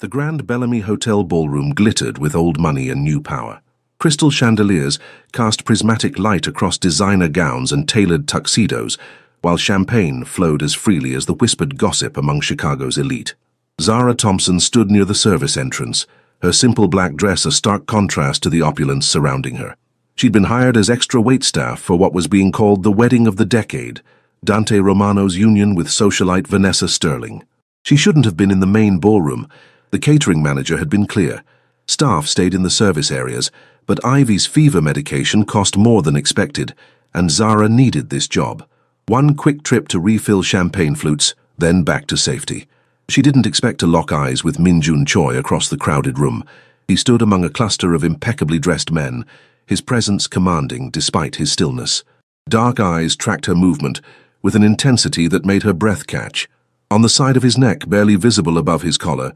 The Grand Bellamy Hotel ballroom glittered with old money and new power. Crystal chandeliers cast prismatic light across designer gowns and tailored tuxedos, while champagne flowed as freely as the whispered gossip among Chicago's elite. Zara Thompson stood near the service entrance, her simple black dress a stark contrast to the opulence surrounding her. She'd been hired as extra waitstaff for what was being called the wedding of the decade, Dante Romano's union with socialite Vanessa Sterling. She shouldn't have been in the main ballroom. The catering manager had been clear. Staff stayed in the service areas, but Ivy's fever medication cost more than expected, and Zara needed this job. One quick trip to refill champagne flutes, then back to safety. She didn't expect to lock eyes with Min-Jun Choi across the crowded room. He stood among a cluster of impeccably dressed men, his presence commanding despite his stillness. Dark eyes tracked her movement with an intensity that made her breath catch. On the side of his neck, barely visible above his collar,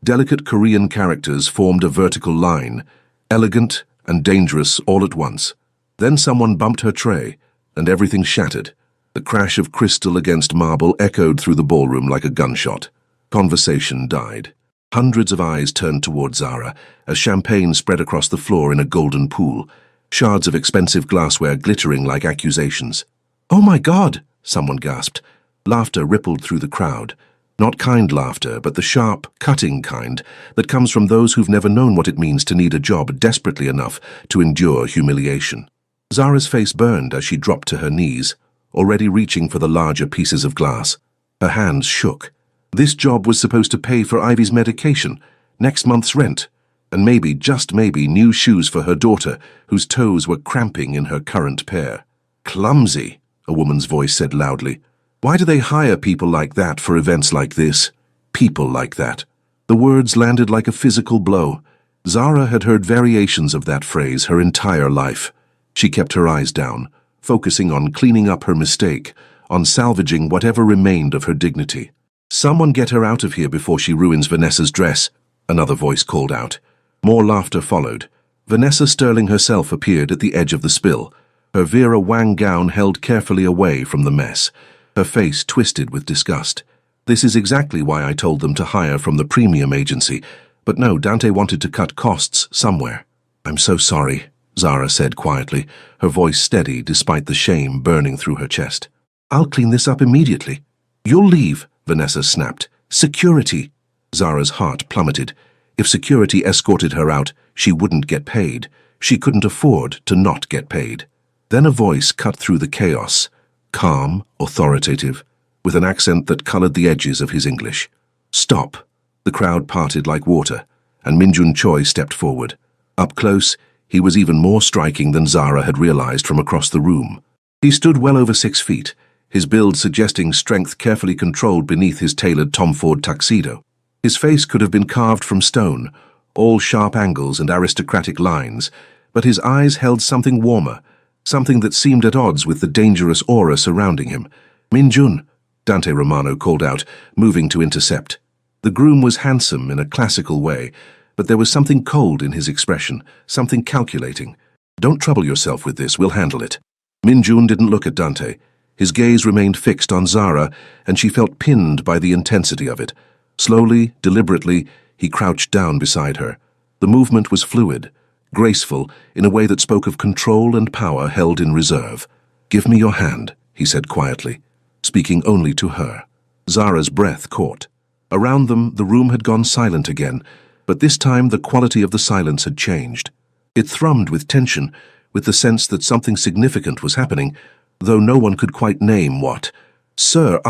delicate Korean characters formed a vertical line, elegant and dangerous all at once. Then someone bumped her tray, and everything shattered. The crash of crystal against marble echoed through the ballroom like a gunshot. Conversation died. Hundreds of eyes turned toward Zara as champagne spread across the floor in a golden pool, shards of expensive glassware glittering like accusations. "Oh my God!" someone gasped. Laughter rippled through the crowd. Not kind laughter, but the sharp, cutting kind that comes from those who've never known what it means to need a job desperately enough to endure humiliation. Zara's face burned as she dropped to her knees, already reaching for the larger pieces of glass. Her hands shook. This job was supposed to pay for Ivy's medication, next month's rent, and maybe, just maybe, new shoes for her daughter, whose toes were cramping in her current pair. "Clumsy," a woman's voice said loudly. "Why do they hire people like that for events like this? People like that." The words landed like a physical blow. Zara had heard variations of that phrase her entire life. She kept her eyes down, focusing on cleaning up her mistake, on salvaging whatever remained of her dignity. "Someone get her out of here before she ruins Vanessa's dress," another voice called out. More laughter followed. Vanessa Sterling herself appeared at the edge of the spill, her Vera Wang gown held carefully away from the mess, her face twisted with disgust. "This is exactly why I told them to hire from the premium agency, but no, Dante wanted to cut costs somewhere." "I'm so sorry," Zara said quietly, her voice steady despite the shame burning through her chest. "I'll clean this up immediately." "You'll leave," Vanessa snapped. "Security." Zara's heart plummeted. If security escorted her out, she wouldn't get paid. She couldn't afford to not get paid. Then a voice cut through the chaos, calm, authoritative, with an accent that colored the edges of his English. "Stop." The crowd parted like water, and Min-Jun Choi stepped forward. Up close, he was even more striking than Zara had realized from across the room. He stood well over 6 feet, his build suggesting strength carefully controlled beneath his tailored Tom Ford tuxedo. His face could have been carved from stone, all sharp angles and aristocratic lines, but his eyes held something warmer, something that seemed at odds with the dangerous aura surrounding him. "Min-Jun," Dante Romano called out, moving to intercept. The groom was handsome in a classical way, but there was something cold in his expression, something calculating. "Don't trouble yourself with this, we'll handle it." Min-Jun didn't look at Dante. His gaze remained fixed on Zara, and she felt pinned by the intensity of it. Slowly, deliberately, he crouched down beside her. The movement was fluid, graceful, in a way that spoke of control and power held in reserve. "Give me your hand," he said quietly, speaking only to her. Zara's breath caught. Around them, the room had gone silent again, but this time the quality of the silence had changed. It thrummed with tension, with the sense that something significant was happening, though no one could quite name what. "Sir,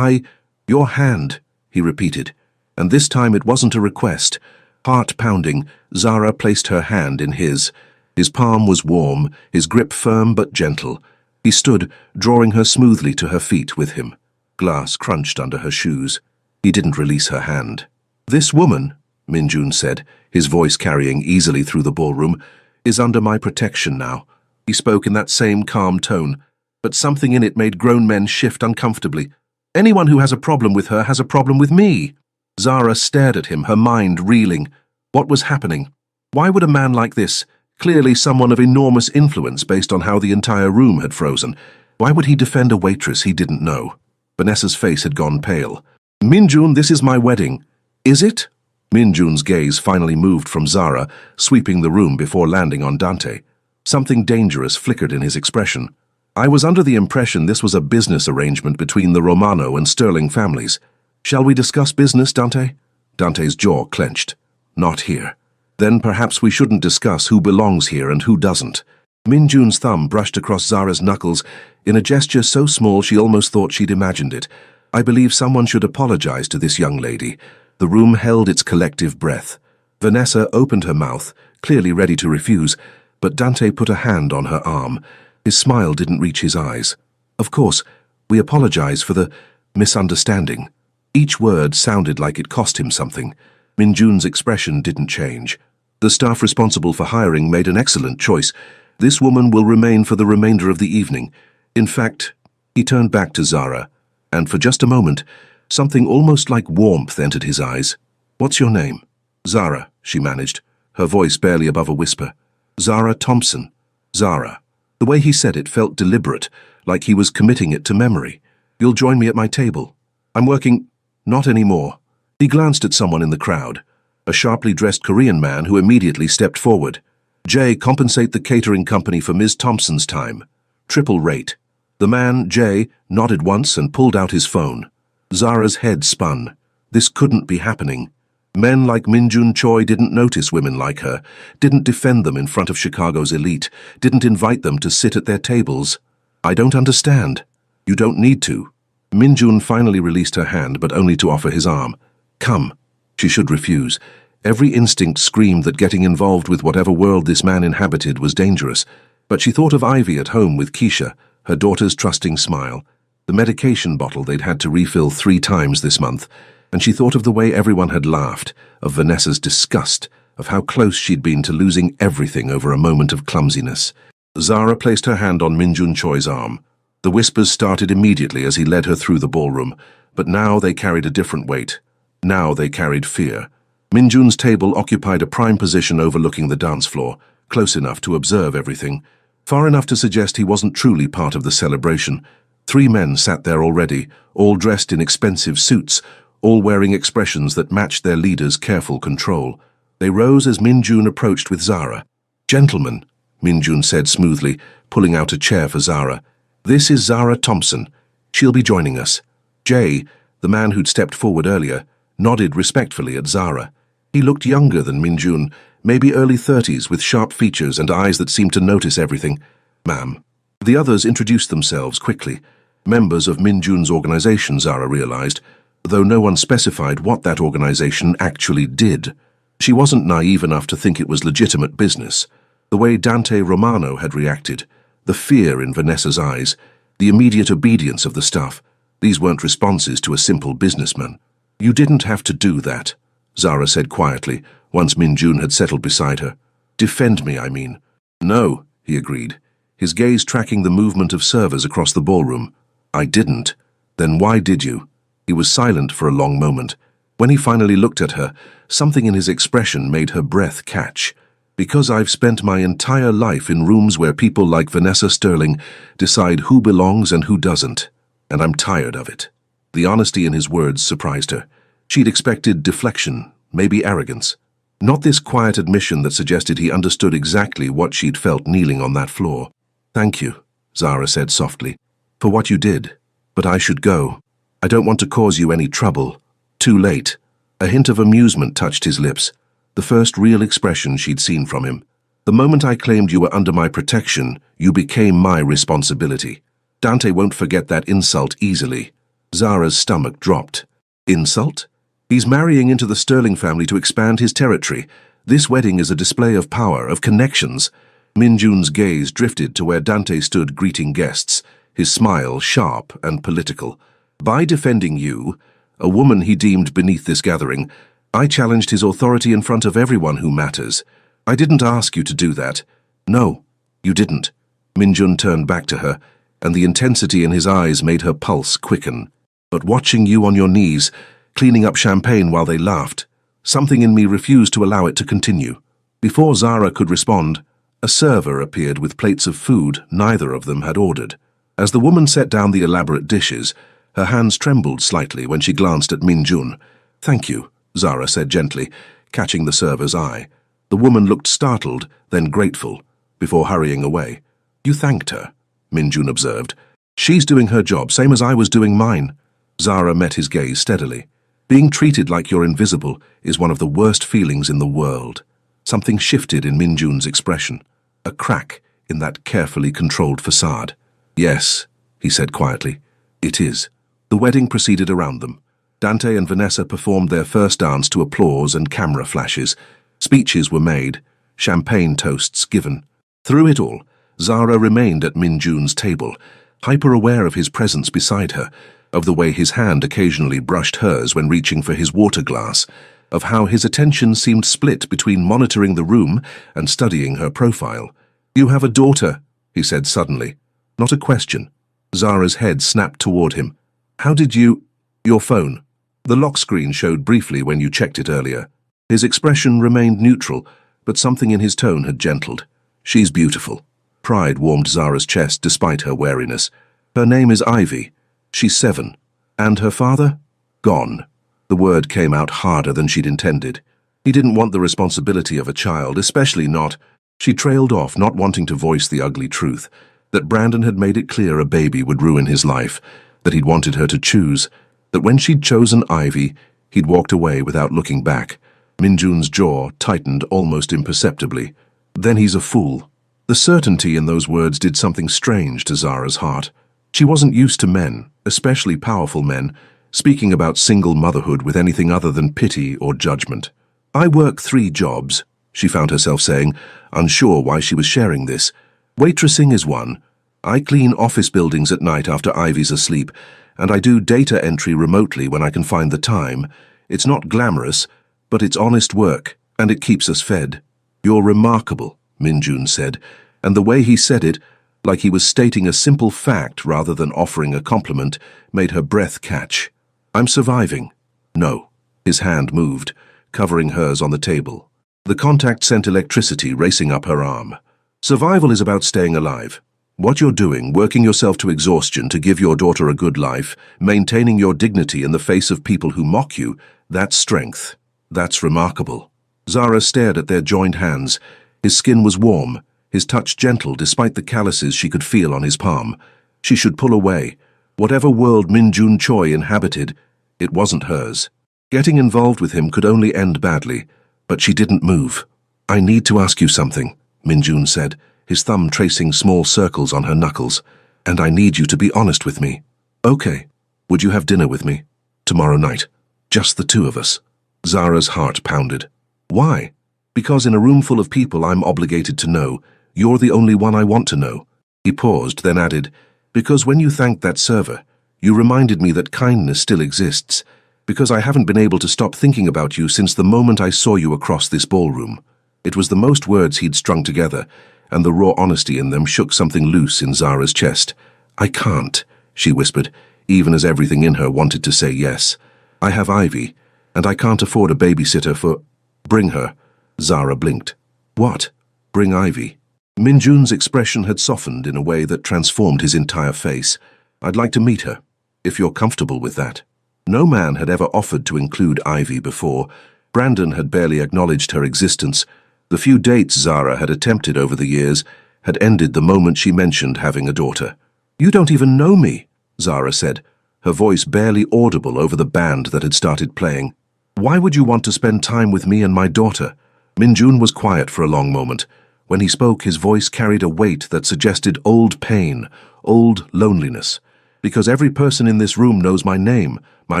your hand," he repeated, and this time it wasn't a request. Heart pounding, Zara placed her hand in his. His palm was warm, his grip firm but gentle. He stood, drawing her smoothly to her feet with him. Glass crunched under her shoes. He didn't release her hand. "This woman," Min-Jun said, his voice carrying easily through the ballroom, "is under my protection now." He spoke in that same calm tone, but something in it made grown men shift uncomfortably. "Anyone who has a problem with her has a problem with me." Zara stared at him, her mind reeling. What was happening? Why would a man like this, clearly someone of enormous influence based on how the entire room had frozen, why would he defend a waitress he didn't know? Vanessa's face had gone pale. "Min-Jun, this is my wedding." "Is it?" Minjun's gaze finally moved from Zara, sweeping the room before landing on Dante. Something dangerous flickered in his expression. I was under the impression this was a business arrangement between the Romano and Sterling families. Shall we discuss business, Dante? Dante's jaw clenched. Not here. Then perhaps we shouldn't discuss who belongs here and who doesn't. Minjun's thumb brushed across Zara's knuckles in a gesture so small she almost thought she'd imagined it. I believe someone should apologize to this young lady. The room held its collective breath. Vanessa opened her mouth, clearly ready to refuse, but Dante put a hand on her arm. His smile didn't reach his eyes. Of course, we apologize for the misunderstanding. Each word sounded like it cost him something. Minjun's expression didn't change. The staff responsible for hiring made an excellent choice. This woman will remain for the remainder of the evening. In fact, he turned back to Zara, and for just a moment, something almost like warmth entered his eyes. What's your name? Zara, she managed, her voice barely above a whisper. Zara Thompson. Zara. The way he said it felt deliberate, like he was committing it to memory. You'll join me at my table. I'm working... Not anymore. He glanced at someone in the crowd, a sharply dressed Korean man who immediately stepped forward. Jay, compensate the catering company for Ms. Thompson's time. Triple rate. The man, Jay, nodded once and pulled out his phone. Zara's head spun. This couldn't be happening. Men like Minjun Choi didn't notice women like her, didn't defend them in front of Chicago's elite, didn't invite them to sit at their tables. I don't understand. You don't need to. Minjun finally released her hand, but only to offer his arm. Come. She should refuse. Every instinct screamed that getting involved with whatever world this man inhabited was dangerous. But she thought of Ivy at home with Keisha, her daughter's trusting smile, the medication bottle they'd had to refill 3 times this month, and she thought of the way everyone had laughed, of Vanessa's disgust, of how close she'd been to losing everything over a moment of clumsiness. Zara placed her hand on Minjun Choi's arm. The whispers started immediately as he led her through the ballroom, but now they carried a different weight. Now they carried fear. Minjun's table occupied a prime position overlooking the dance floor, close enough to observe everything, far enough to suggest he wasn't truly part of the celebration. 3 men sat there already, all dressed in expensive suits, all wearing expressions that matched their leader's careful control. They rose as Minjun approached with Zara. Gentlemen, Minjun said smoothly, pulling out a chair for Zara. This is Zara Thompson. She'll be joining us. Jay, the man who'd stepped forward earlier, nodded respectfully at Zara. He looked younger than Minjun, maybe early 30s, with sharp features and eyes that seemed to notice everything. Ma'am. The others introduced themselves quickly. Members of Minjun's organization, Zara realized, though no one specified what that organization actually did. She wasn't naive enough to think it was legitimate business. The way Dante Romano had reacted, the fear in Vanessa's eyes, the immediate obedience of the staff, these weren't responses to a simple businessman. You didn't have to do that, Zara said quietly, once Minjun had settled beside her. Defend me, I mean. No, he agreed, his gaze tracking the movement of servers across the ballroom. I didn't. Then why did you? He was silent for a long moment. When he finally looked at her, something in his expression made her breath catch. Because I've spent my entire life in rooms where people like Vanessa Sterling decide who belongs and who doesn't, and I'm tired of it. The honesty in his words surprised her. She'd expected deflection, maybe arrogance. Not this quiet admission that suggested he understood exactly what she'd felt kneeling on that floor. Thank you, Zara said softly, for what you did. But I should go. I don't want to cause you any trouble. Too late. A hint of amusement touched his lips, the first real expression she'd seen from him. The moment I claimed you were under my protection, you became my responsibility. Dante won't forget that insult easily. Zara's stomach dropped. Insult? He's marrying into the Sterling family to expand his territory. This wedding is a display of power, of connections. Minjun's gaze drifted to where Dante stood greeting guests, his smile sharp and political. By defending you, a woman he deemed beneath this gathering, I challenged his authority in front of everyone who matters. I didn't ask you to do that. No, you didn't. Minjun turned back to her, and the intensity in his eyes made her pulse quicken. But watching you on your knees, cleaning up champagne while they laughed, something in me refused to allow it to continue. Before Zara could respond, a server appeared with plates of food neither of them had ordered. As the woman set down the elaborate dishes, her hands trembled slightly when she glanced at Minjun. Thank you, Zara said gently, catching the server's eye. The woman looked startled, then grateful, before hurrying away. You thanked her, Minjun observed. She's doing her job, same as I was doing mine. Zara met his gaze steadily. Being treated like you're invisible is one of the worst feelings in the world. Something shifted in Minjun's expression. A crack in that carefully controlled facade. Yes, he said quietly. It is. The wedding proceeded around them. Dante and Vanessa performed their first dance to applause and camera flashes. Speeches were made, champagne toasts given. Through it all, Zara remained at Minjun's table, hyper-aware of his presence beside her, of the way his hand occasionally brushed hers when reaching for his water glass, of how his attention seemed split between monitoring the room and studying her profile. You have a daughter, he said suddenly. Not a question. Zara's head snapped toward him. How did you... Your phone. The lock screen showed briefly when you checked it earlier. His expression remained neutral, but something in his tone had gentled. She's beautiful. Pride warmed Zara's chest despite her wariness. Her name is Ivy. She's 7. And her father? Gone. The word came out harder than she'd intended. He didn't want the responsibility of a child, especially not... She trailed off, not wanting to voice the ugly truth, that Brandon had made it clear a baby would ruin his life, that he'd wanted her to choose, that when she'd chosen Ivy, he'd walked away without looking back. Minjun's jaw tightened almost imperceptibly. Then he's a fool. The certainty in those words did something strange to Zara's heart. She wasn't used to men, especially powerful men, speaking about single motherhood with anything other than pity or judgment. I work 3 jobs, she found herself saying, unsure why she was sharing this. Waitressing is one. I clean office buildings at night after Ivy's asleep, and I do data entry remotely when I can find the time. It's not glamorous, but it's honest work, and it keeps us fed. You're remarkable, Minjun said, and the way he said it, like he was stating a simple fact rather than offering a compliment, made her breath catch. I'm surviving. No. His hand moved, covering hers on the table. The contact sent electricity racing up her arm. Survival is about staying alive. What you're doing, working yourself to exhaustion to give your daughter a good life, maintaining your dignity in the face of people who mock you, that's strength. That's remarkable. Zara stared at their joined hands. His skin was warm, his touch gentle despite the calluses she could feel on his palm. She should pull away. Whatever world Minjun Choi inhabited, it wasn't hers. Getting involved with him could only end badly, but she didn't move. I need to ask you something, Minjun said, his thumb tracing small circles on her knuckles. And I need you to be honest with me. Okay. Would you have dinner with me? Tomorrow night. Just the 2 of us. Zara's heart pounded. Why? Because in a room full of people I'm obligated to know. You're the only one I want to know. He paused, then added, because when you thanked that server, you reminded me that kindness still exists. Because I haven't been able to stop thinking about you since the moment I saw you across this ballroom. It was the most words he'd strung together, and the raw honesty in them shook something loose in Zara's chest. I can't, she whispered, even as everything in her wanted to say yes. I have Ivy, and I can't afford a babysitter for... Bring her. Zara blinked. What? Bring Ivy? Minjun's expression had softened in a way that transformed his entire face. I'd like to meet her, if you're comfortable with that. No man had ever offered to include Ivy before. Brandon had barely acknowledged her existence. The few dates Zara had attempted over the years had ended the moment she mentioned having a daughter. You don't even know me, Zara said, her voice barely audible over the band that had started playing. Why would you want to spend time with me and my daughter? Minjun was quiet for a long moment. When he spoke, his voice carried a weight that suggested old pain, old loneliness. Because every person in this room knows my name, my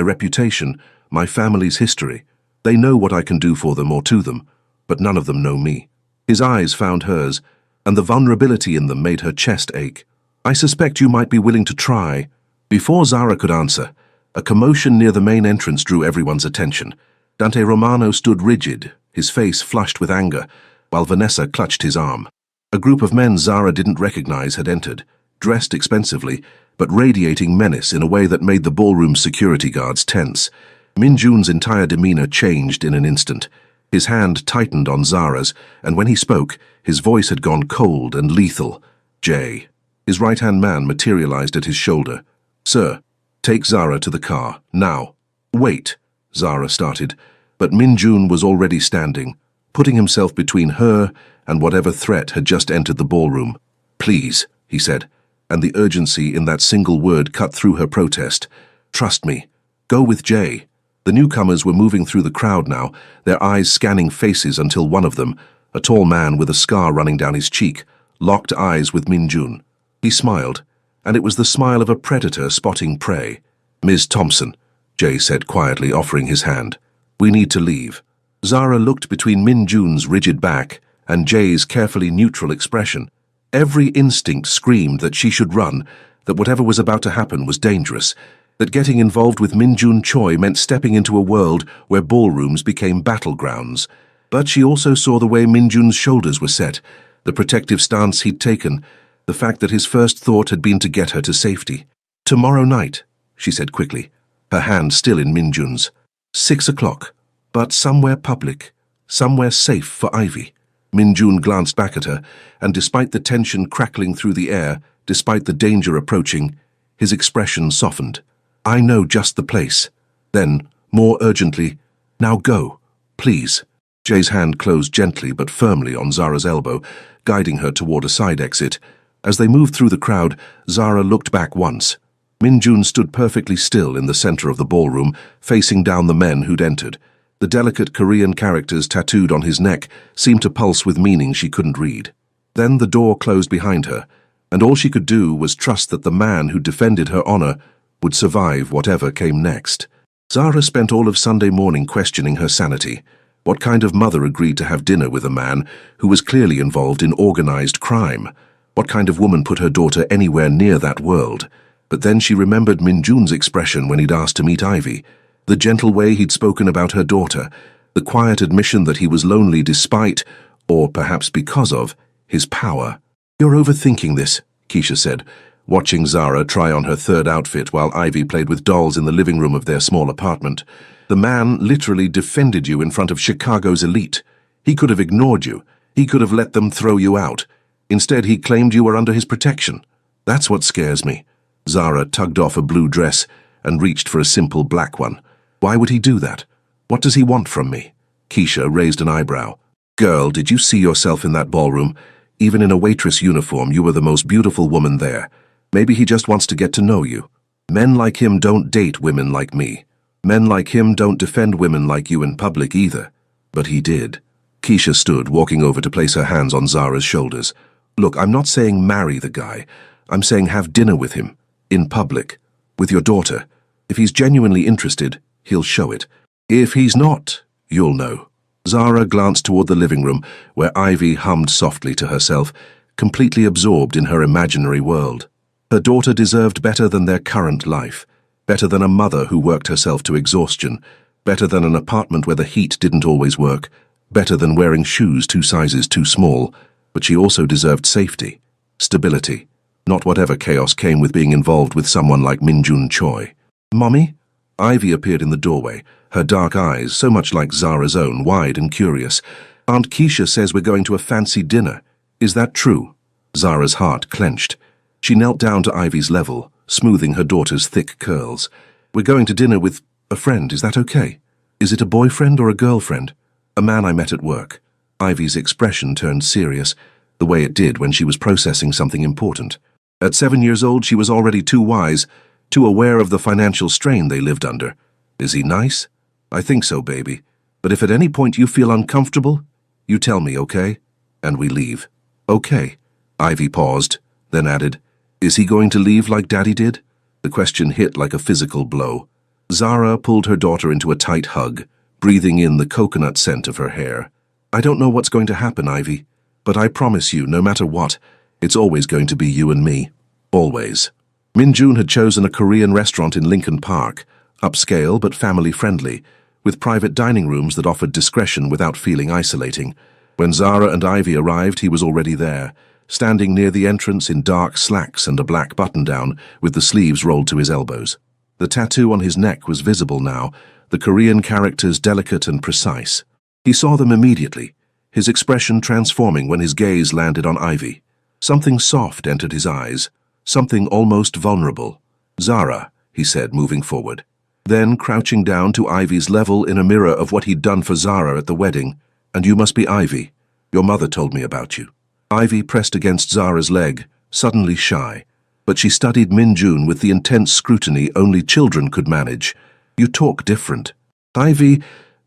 reputation, my family's history. They know what I can do for them or to them, but none of them know me. His eyes found hers, and the vulnerability in them made her chest ache. I suspect you might be willing to try. Before Zara could answer, a commotion near the main entrance drew everyone's attention. Dante Romano stood rigid, his face flushed with anger, while Vanessa clutched his arm. A group of men Zara didn't recognize had entered, dressed expensively, but radiating menace in a way that made the ballroom's security guards tense. Minjun's entire demeanor changed in an instant. His hand tightened on Zara's, and when he spoke, his voice had gone cold and lethal. Jay. His right-hand man materialized at his shoulder. Sir, take Zara to the car, now. Wait, Zara started, But Min Jun was already standing, putting himself between her and whatever threat had just entered the ballroom. "Please," he said, and the urgency in that single word cut through her protest. "Trust me. Go with Jay." The newcomers were moving through the crowd now, their eyes scanning faces until one of them, a tall man with a scar running down his cheek, locked eyes with Min Jun. He smiled, and it was the smile of a predator spotting prey. "Ms. Thompson," Jay said quietly, offering his hand. "We need to leave." Zara looked between Min Jun's rigid back and Jay's carefully neutral expression. Every instinct screamed that she should run, that whatever was about to happen was dangerous, that getting involved with Min Jun Choi meant stepping into a world where ballrooms became battlegrounds. But she also saw the way Min Jun's shoulders were set, the protective stance he'd taken, the fact that his first thought had been to get her to safety. "Tomorrow night," she said quickly, her hand still in Min Jun's. 6 o'clock, but somewhere public, somewhere safe for Ivy. Min Jun glanced back at her, and despite the tension crackling through the air, despite the danger approaching, his expression softened. "I know just the place." Then, more urgently, "Now go, please." Jay's hand closed gently but firmly on Zara's elbow, guiding her toward a side exit. As they moved through the crowd, Zara looked back once. Min Jun stood perfectly still in the center of the ballroom, facing down the men who'd entered. The delicate Korean characters tattooed on his neck seemed to pulse with meaning she couldn't read. Then the door closed behind her, and all she could do was trust that the man who defended her honor would survive whatever came next. Zara spent all of Sunday morning questioning her sanity. What kind of mother agreed to have dinner with a man who was clearly involved in organized crime? What kind of woman put her daughter anywhere near that world? But then she remembered Min Jun's expression when he'd asked to meet Ivy, the gentle way he'd spoken about her daughter, the quiet admission that he was lonely despite, or perhaps because of, his power. "You're overthinking this," Keisha said, watching Zara try on her third outfit while Ivy played with dolls in the living room of their small apartment. "The man literally defended you in front of Chicago's elite. He could have ignored you. He could have let them throw you out. Instead, he claimed you were under his protection. That's what scares me." Zara tugged off a blue dress and reached for a simple black one. "Why would he do that? What does he want from me?" Keisha raised an eyebrow. "Girl, did you see yourself in that ballroom? Even in a waitress uniform, you were the most beautiful woman there. Maybe he just wants to get to know you. Men like him don't date women like me. Men like him don't defend women like you in public either." But he did. Keisha stood, walking over to place her hands on Zara's shoulders. "Look, I'm not saying marry the guy. I'm saying have dinner with him. In public. With your daughter. If he's genuinely interested, he'll show it. If he's not, you'll know." Zara glanced toward the living room, where Ivy hummed softly to herself, completely absorbed in her imaginary world. Her daughter deserved better than their current life, better than a mother who worked herself to exhaustion, better than an apartment where the heat didn't always work, better than wearing shoes 2 sizes too small, but she also deserved safety, stability, not whatever chaos came with being involved with someone like Min Jun Choi. "Mommy?" Ivy appeared in the doorway, her dark eyes, so much like Zara's own, wide and curious. "Aunt Keisha says we're going to a fancy dinner. Is that true?" Zara's heart clenched. She knelt down to Ivy's level, smoothing her daughter's thick curls. "We're going to dinner with a friend, is that okay? Is it a boyfriend or a girlfriend?" "A man I met at work." Ivy's expression turned serious, the way it did when she was processing something important. At 7 years old, she was already too wise, too aware of the financial strain they lived under. "Is he nice?" "I think so, baby. But if at any point you feel uncomfortable, you tell me, okay?" And we leave. "Okay." Ivy paused, then added, "Is he going to leave like Daddy did?" The question hit like a physical blow. Zara pulled her daughter into a tight hug, breathing in the coconut scent of her hair. "I don't know what's going to happen, Ivy, but I promise you, no matter what, it's always going to be you and me. Always." Min Jun had chosen a Korean restaurant in Lincoln Park, upscale but family-friendly, with private dining rooms that offered discretion without feeling isolating. When Zara and Ivy arrived, he was already there, standing near the entrance in dark slacks and a black button-down, with the sleeves rolled to his elbows. The tattoo on his neck was visible now, the Korean characters delicate and precise. He saw them immediately, his expression transforming when his gaze landed on Ivy. Something soft entered his eyes, something almost vulnerable. "Zara," he said, moving forward. Then, crouching down to Ivy's level in a mirror of what he'd done for Zara at the wedding, "And you must be Ivy. Your mother told me about you." Ivy pressed against Zara's leg, suddenly shy, but she studied Min-jun with the intense scrutiny only children could manage. "You talk different." "Ivy,"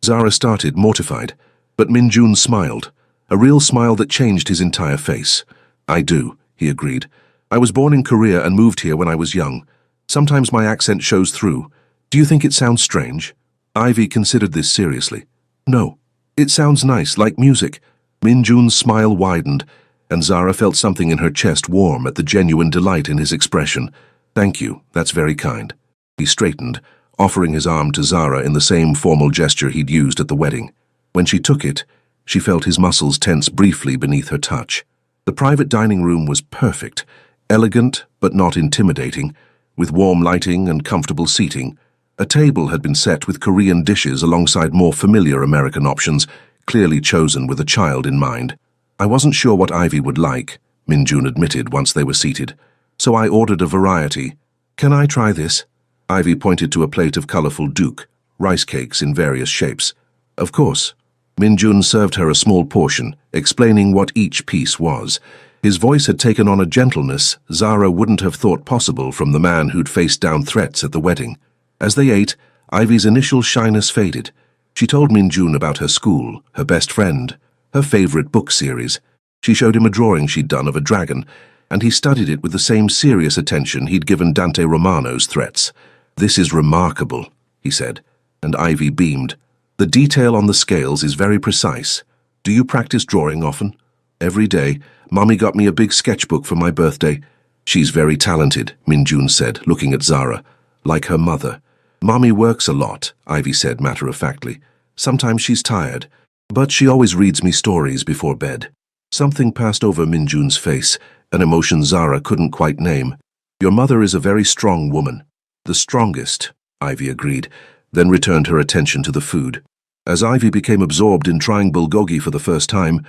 Zara started, mortified, but Min-jun smiled, a real smile that changed his entire face. "I do," he agreed. "I was born in Korea and moved here when I was young. Sometimes my accent shows through. Do you think it sounds strange?" Ivy considered this seriously. "No. It sounds nice, like music." Min-jun's smile widened, and Zara felt something in her chest warm at the genuine delight in his expression. "Thank you, that's very kind." He straightened, offering his arm to Zara in the same formal gesture he'd used at the wedding. When she took it, she felt his muscles tense briefly beneath her touch. The private dining room was perfect, elegant but not intimidating, with warm lighting and comfortable seating. A table had been set with Korean dishes alongside more familiar American options, clearly chosen with a child in mind. "I wasn't sure what Ivy would like," Min-jun admitted once they were seated, "so I ordered a variety. Can I try this?" Ivy pointed to a plate of colorful dook, rice cakes in various shapes. "Of course." Min-jun served her a small portion, explaining what each piece was. His voice had taken on a gentleness Zara wouldn't have thought possible from the man who'd faced down threats at the wedding. As they ate, Ivy's initial shyness faded. She told Min-jun about her school, her best friend, her favorite book series. She showed him a drawing she'd done of a dragon, and he studied it with the same serious attention he'd given Dante Romano's threats. "This is remarkable," he said, and Ivy beamed. "The detail on the scales is very precise. Do you practice drawing often?" "Every day. Mommy got me a big sketchbook for my birthday." "She's very talented," Min-jun said, looking at Zara. "Like her mother." "Mommy works a lot," Ivy said matter-of-factly. "Sometimes she's tired, but she always reads me stories before bed." Something passed over Min-jun's face, an emotion Zara couldn't quite name. "Your mother is a very strong woman." "The strongest," Ivy agreed, then returned her attention to the food. As Ivy became absorbed in trying bulgogi for the first time,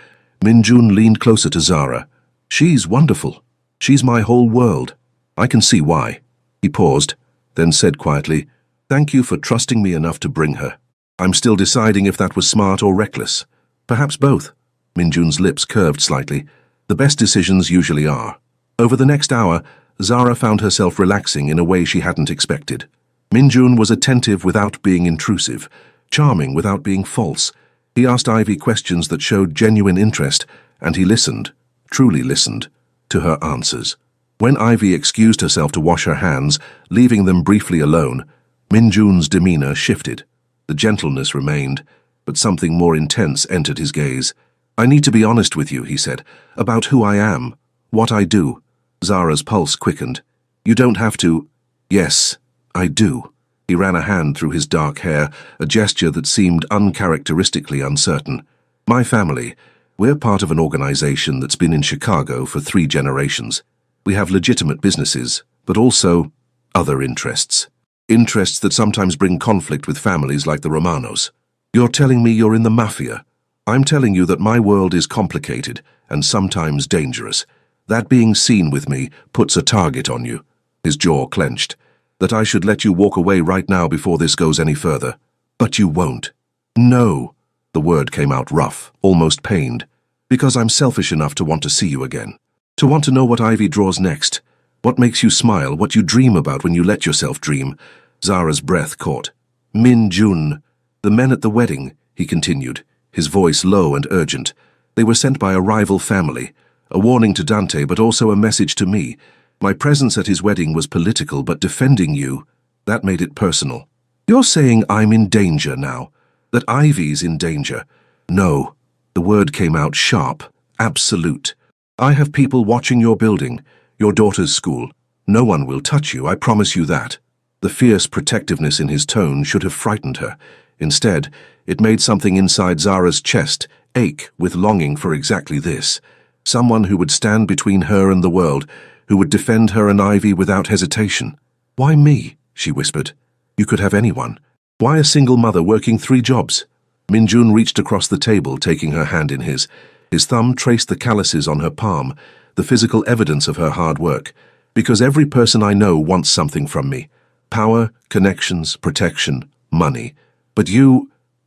Min-jun leaned closer to Zara. "She's wonderful. She's my whole world. I can see why." He paused, then said quietly, "Thank you for trusting me enough to bring her. I'm still deciding if that was smart or reckless. Perhaps both." Min-jun's lips curved slightly. "The best decisions usually are." Over the next hour, Zara found herself relaxing in a way she hadn't expected. Min-jun was attentive without being intrusive, charming without being false. He asked Ivy questions that showed genuine interest, and he listened, truly listened, to her answers. When Ivy excused herself to wash her hands, leaving them briefly alone, Min-jun's demeanor shifted. The gentleness remained, but something more intense entered his gaze. "I need to be honest with you," he said, "about who I am, what I do." Zara's pulse quickened. "You don't have to." "Yes, I do." He ran a hand through his dark hair, a gesture that seemed uncharacteristically uncertain. "My family, we're part of an organization that's been in Chicago for 3 generations. We have legitimate businesses, but also other interests. Interests that sometimes bring conflict with families like the Romanos. You're telling me you're in the Mafia. I'm telling you that my world is complicated and sometimes dangerous. That being seen with me puts a target on you." His jaw clenched. "That I should let you walk away right now before this goes any further. But you won't." "No." The word came out rough, almost pained. "Because I'm selfish enough to want to see you again. To want to know what Ivy draws next. What makes you smile, what you dream about when you let yourself dream." Zara's breath caught. "Min-jun. The men at the wedding," he continued, his voice low and urgent. "They were sent by a rival family. A warning to Dante, but also a message to me. My presence at his wedding was political, but defending you, that made it personal." "You're saying I'm in danger now? That Ivy's in danger?" "No." The word came out sharp, absolute. "I have people watching your building, your daughter's school. No one will touch you, I promise you that." The fierce protectiveness in his tone should have frightened her. Instead, it made something inside Zara's chest ache with longing for exactly this. Someone who would stand between her and the world, who would defend her and Ivy without hesitation. "Why me?" she whispered. "You could have anyone. Why a single mother working 3 jobs?" Min-jun reached across the table, taking her hand in his. His thumb traced the calluses on her palm, the physical evidence of her hard work. "Because every person I know wants something from me. Power, connections, protection, money. But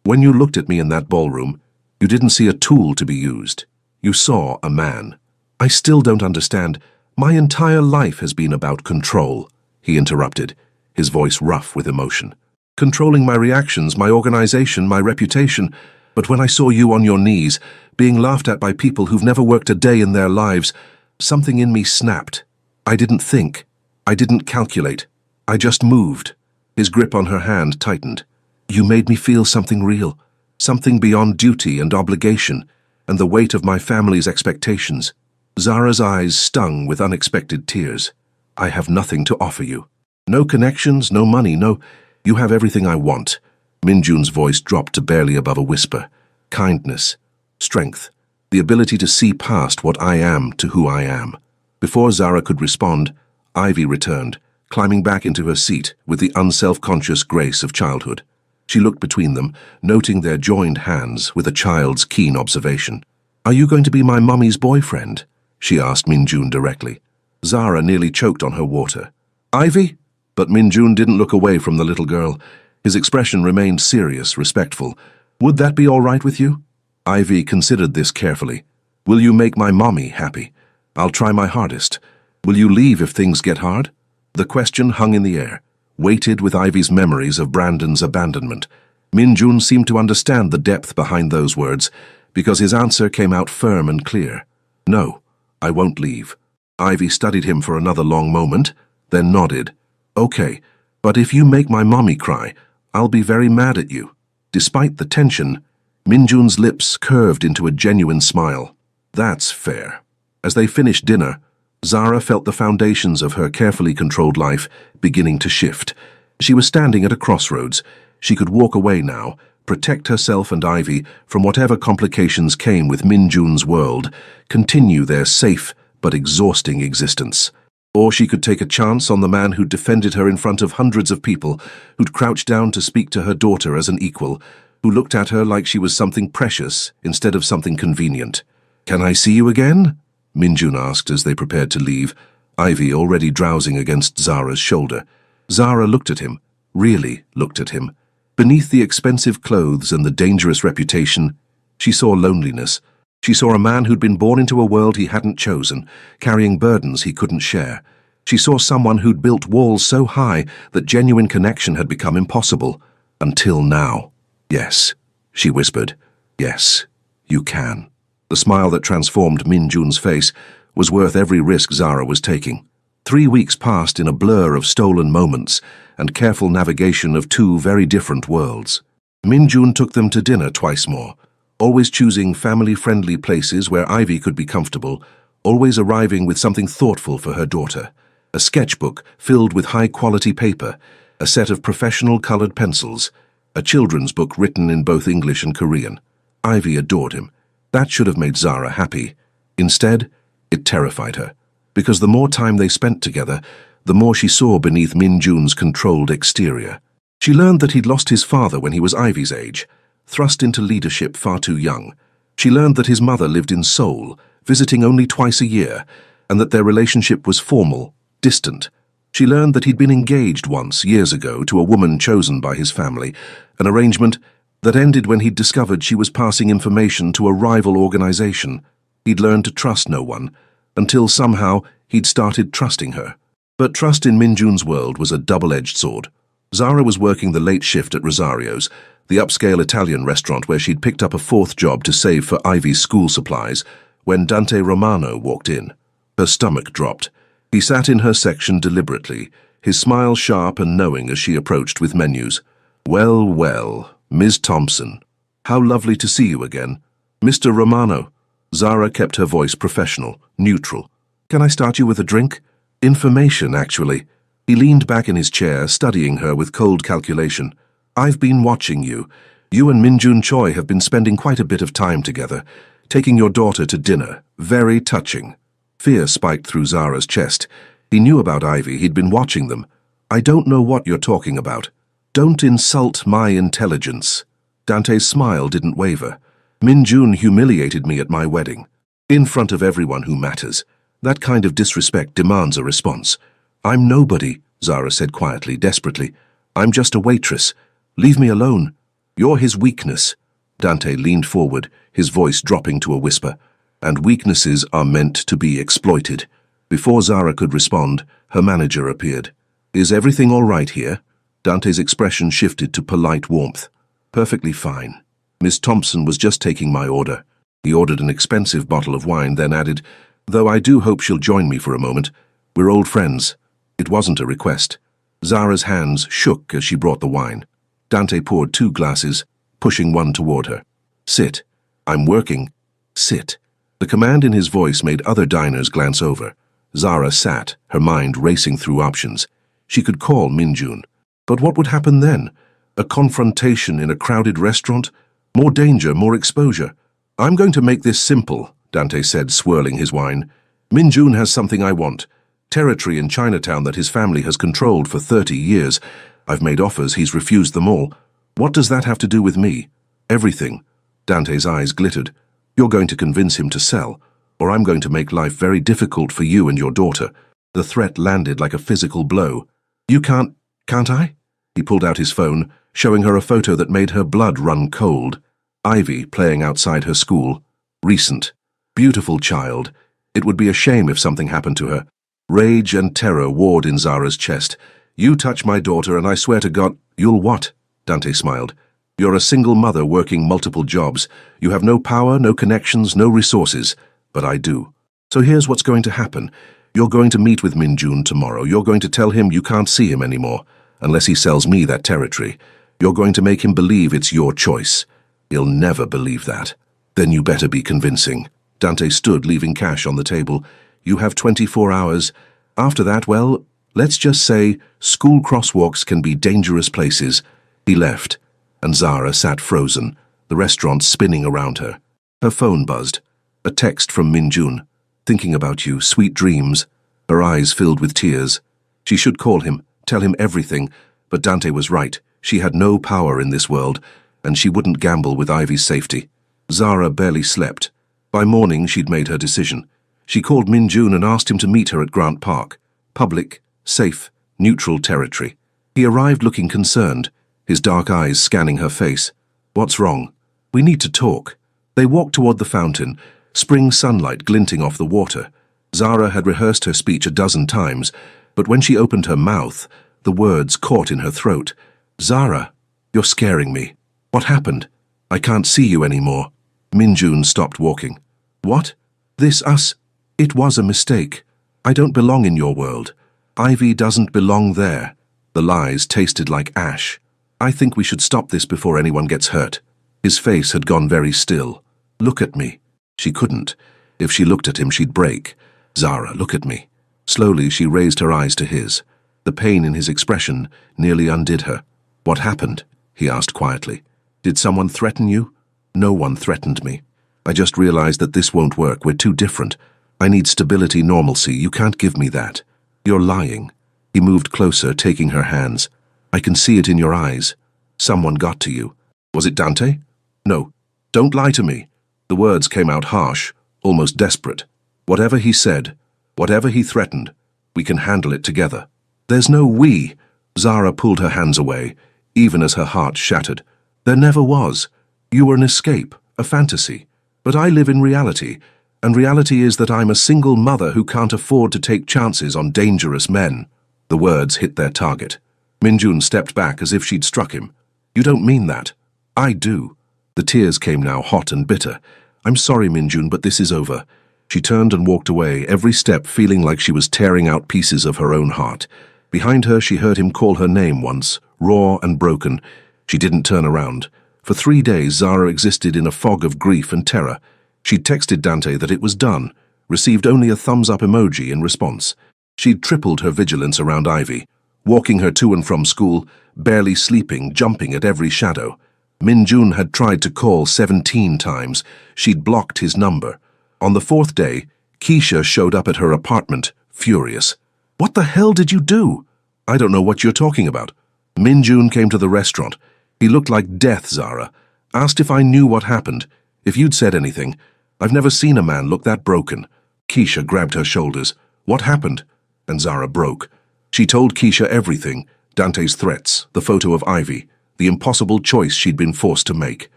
when you looked at me in that ballroom, you didn't see a tool to be used. You saw a man. I still don't understand. My entire life has been about control, he interrupted, his voice rough with emotion. Controlling my reactions, my organization, my reputation. But when I saw you on your knees, being laughed at by people who've never worked a day in their lives, something in me snapped. I didn't think. I didn't calculate. I just moved. His grip on her hand tightened. You made me feel something real, something beyond duty and obligation, and the weight of my family's expectations. Zara's eyes stung with unexpected tears. I have nothing to offer you. No connections, no money, no... You have everything I want. Minjun's voice dropped to barely above a whisper. Kindness, strength, the ability to see past what I am to who I am. Before Zara could respond, Ivy returned, climbing back into her seat with the unself-conscious grace of childhood. She looked between them, noting their joined hands with a child's keen observation. Are you going to be my mummy's boyfriend? She asked Minjun directly. Zara nearly choked on her water. Ivy? But Minjun didn't look away from the little girl. His expression remained serious, respectful. Would that be all right with you? Ivy considered this carefully. Will you make my mommy happy? I'll try my hardest. Will you leave if things get hard? The question hung in the air, weighted with Ivy's memories of Brandon's abandonment. Minjun seemed to understand the depth behind those words, because his answer came out firm and clear. No, I won't leave. Ivy studied him for another long moment, then nodded. Okay, but if you make my mommy cry, I'll be very mad at you. Despite the tension, Minjun's lips curved into a genuine smile. That's fair. As they finished dinner, Zara felt the foundations of her carefully controlled life beginning to shift. She was standing at a crossroads. She could walk away now, protect herself and Ivy from whatever complications came with Minjun's world, continue their safe but exhausting existence. Or she could take a chance on the man who'd defended her in front of hundreds of people, who'd crouched down to speak to her daughter as an equal, who looked at her like she was something precious instead of something convenient. Can I see you again? Minjun asked as they prepared to leave, Ivy already drowsing against Zara's shoulder. Zara looked at him, really looked at him. Beneath the expensive clothes and the dangerous reputation, she saw loneliness. She saw a man who'd been born into a world he hadn't chosen, carrying burdens he couldn't share. She saw someone who'd built walls so high that genuine connection had become impossible. Until now. Yes, she whispered. Yes, you can. The smile that transformed Minjun's face was worth every risk Zara was taking. 3 weeks passed in a blur of stolen moments and careful navigation of two very different worlds. Minjun took them to dinner twice more, always choosing family-friendly places where Ivy could be comfortable, always arriving with something thoughtful for her daughter. A sketchbook filled with high-quality paper, a set of professional colored pencils, a children's book written in both English and Korean. Ivy adored him. That should have made Zara happy. Instead, it terrified her, because the more time they spent together, the more she saw beneath Minjun's controlled exterior. She learned that he'd lost his father when he was Ivy's age, thrust into leadership far too young. She learned that his mother lived in Seoul, visiting only twice a year, and that their relationship was formal, distant. She learned that he'd been engaged once, years ago, to a woman chosen by his family, an arrangement that ended when he'd discovered she was passing information to a rival organization. He'd learned to trust no one, until somehow he'd started trusting her. But trust in Minjun's world was a double-edged sword. Zara was working the late shift at Rosario's, the upscale Italian restaurant where she'd picked up a fourth job to save for Ivy's school supplies, when Dante Romano walked in. Her stomach dropped. He sat in her section deliberately, his smile sharp and knowing as she approached with menus. Well, well, Ms. Thompson. How lovely to see you again. Mr. Romano. Zara kept her voice professional, neutral. Can I start you with a drink? Information, actually. He leaned back in his chair, studying her with cold calculation. I've been watching you. You and Minjun Choi have been spending quite a bit of time together, taking your daughter to dinner. Very touching. Fear spiked through Zara's chest. He knew about Ivy. He'd been watching them. I don't know what you're talking about. Don't insult my intelligence. Dante's smile didn't waver. Minjun humiliated me at my wedding. In front of everyone who matters. That kind of disrespect demands a response. I'm nobody, Zara said quietly, desperately. I'm just a waitress. Leave me alone. You're his weakness. Dante leaned forward, his voice dropping to a whisper. And weaknesses are meant to be exploited. Before Zara could respond, her manager appeared. Is everything all right here? Dante's expression shifted to polite warmth. Perfectly fine. Miss Thompson was just taking my order. He ordered an expensive bottle of wine, then added, though I do hope she'll join me for a moment. We're old friends. It wasn't a request. Zara's hands shook as she brought the wine. Dante poured 2 glasses, pushing one toward her. Sit. I'm working. Sit. The command in his voice made other diners glance over. Zara sat, her mind racing through options. She could call Minjun. But what would happen then? A confrontation in a crowded restaurant? More danger, more exposure. I'm going to make this simple, Dante said, swirling his wine. Minjun has something I want. Territory in Chinatown that his family has controlled for 30 years. I've made offers, he's refused them all. What does that have to do with me? Everything. Dante's eyes glittered. You're going to convince him to sell, or I'm going to make life very difficult for you and your daughter. The threat landed like a physical blow. You can't I? He pulled out his phone, showing her a photo that made her blood run cold. Ivy playing outside her school. Recent. Beautiful child. It would be a shame if something happened to her. Rage and terror warred in Zara's chest. You touch my daughter and I swear to God— You'll what? Dante smiled. You're a single mother working multiple jobs. You have no power, no connections, no resources. But I do. So here's what's going to happen. You're going to meet with Minjun tomorrow. You're going to tell him you can't see him anymore, unless he sells me that territory. You're going to make him believe it's your choice. He'll never believe that. Then you better be convincing. Dante stood, leaving cash on the table. You have 24 hours. After that, well, let's just say school crosswalks can be dangerous places. He left, and Zara sat frozen, the restaurant spinning around her. Her phone buzzed. A text from Minjun. Thinking about you, sweet dreams. Her eyes filled with tears. She should call him, tell him everything, but Dante was right. She had no power in this world, and she wouldn't gamble with Ivy's safety. Zara barely slept. By morning, she'd made her decision. She called Minjun and asked him to meet her at Grant Park. Public, safe, neutral territory. He arrived looking concerned, his dark eyes scanning her face. What's wrong? We need to talk. They walked toward the fountain, spring sunlight glinting off the water. Zara had rehearsed her speech a dozen times, but when she opened her mouth, the words caught in her throat. Zara, you're scaring me. What happened? I can't see you anymore. Minjun stopped walking. What? Us? It was a mistake. I don't belong in your world. Ivy doesn't belong there. The lies tasted like ash. I think we should stop this before anyone gets hurt. His face had gone very still. Look at me. She couldn't. If she looked at him, she'd break. Zara, look at me. Slowly, she raised her eyes to his. The pain in his expression nearly undid her. What happened? He asked quietly. Did someone threaten you? No one threatened me. I just realized that this won't work. We're too different. I need stability, normalcy. You can't give me that. You're lying. He moved closer, taking her hands. I can see it in your eyes. Someone got to you. Was it Dante? No. Don't lie to me. The words came out harsh, almost desperate. Whatever he said, whatever he threatened, we can handle it together. There's no we. Zara pulled her hands away, even as her heart shattered. There never was. You were an escape, a fantasy. But I live in reality, and reality is that I'm a single mother who can't afford to take chances on dangerous men. The words hit their target. Minjun stepped back as if she'd struck him. You don't mean that. I do. The tears came now hot and bitter. I'm sorry, Minjun, but this is over. She turned and walked away, every step feeling like she was tearing out pieces of her own heart. Behind her, she heard him call her name once, raw and broken. She didn't turn around. For 3 days, Zara existed in a fog of grief and terror. She'd texted Dante that it was done, received only a thumbs-up emoji in response. She'd tripled her vigilance around Ivy, walking her to and from school, barely sleeping, jumping at every shadow. Minjun had tried to call 17 times. She'd blocked his number. On the 4th day, Keisha showed up at her apartment, furious. What the hell did you do? I don't know what you're talking about. Minjun came to the restaurant. He looked like death, Zara. Asked if I knew what happened, if you'd said anything. I've never seen a man look that broken. Keisha grabbed her shoulders. What happened? And Zara broke. She told Keisha everything, Dante's threats, the photo of Ivy, the impossible choice she'd been forced to make.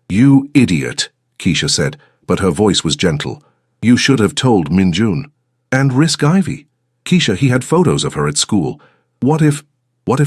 "You idiot," Keisha said, but her voice was gentle. "You should have told Minjun. And risk Ivy. Keisha, he had photos of her at school. What if